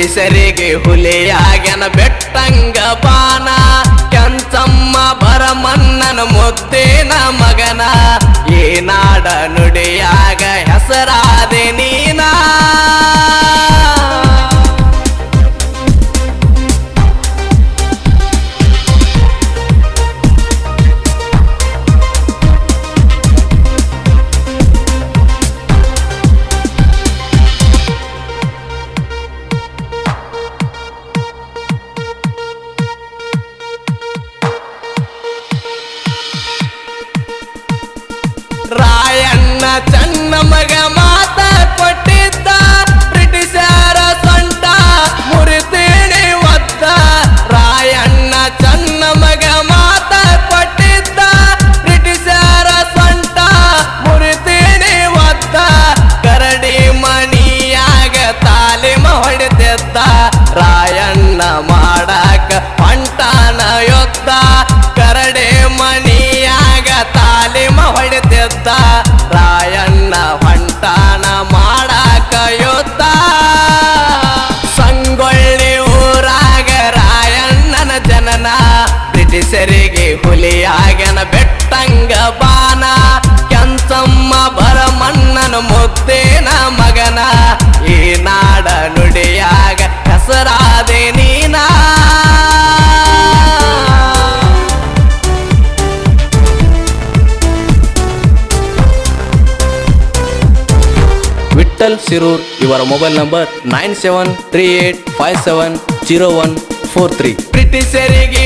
ಬ್ರಿಟಿಷರಿಗೆ ಹುಲಿಯಾಗ್ಯನ ಬೆಟ್ಟಂಗ ಬಾನ ಕೆಂಚಮ್ಮ ಭರಮಣ್ಣನ ಮುದ್ದೇನ ಮಗನ ಈ ನಾಡ ನುಡಿಯಾಗ ಹೆಸರಾದೆ ನೀನಾ ರಾಯಣ್ಣ ಚನ್ನ ಮಗ ಮಾತ ಕೊಟ್ಟಿದ್ದ ಬ್ರಿಟಿಷರ ಸೊಂಟ ಮುರಿತೇನೆ ಒದ್ದ ರಾಯಣ್ಣ ಚನ್ನ ಮಗ ಮಾತ ಕೊಟ್ಟಿದ್ದ ಬ್ರಿಟಿಷರ ಸೊಂಟ ಮುರಿತೇನೆ ಒದ್ದ ಕರಡಿ ಮಣಿಯಾಗ ತಾಲೀಮ ಹೊಡೆದಿದ್ದ ರಾಯಣ್ಣ ಮಾಡಾಕ ಹೊಂಟಾನ యొದ್ದ ಕರಡಿ ಮಣಿಯಾಗ ತಾಲೀಮ ಹೊಡೆದಿದ್ದ ರಾಯಣ್ಣ ಹೊಂಟಾನ ಮಾಡಾಕ యొದ್ದ ಸಂಗೊಳ್ಳಿ ಊರಾಗ ರಾಯಣ್ಣನ ಜನನ ಬ್ರಿಟಿಷರಿಗೆ ಹುಲಿಯಾಗನ ಬೆಟ್ಟಂಗ ಬಾನ ಕೆಂಚಮ್ಮ ಭರಮಣ್ಣನ ಮುದ್ದೇನ ಮಗನ ಈ ನಾಡ ನುಡಿಯಾಗ ಹೆಸರಾದೆ ನೀನಾ ವಿಠಲ್ ಸಿರೂರ್. ಇವರ ಮೊಬೈಲ್ ನಂಬರ್ 9738570143. ಬ್ರಿಟಿಷರಿಗೆ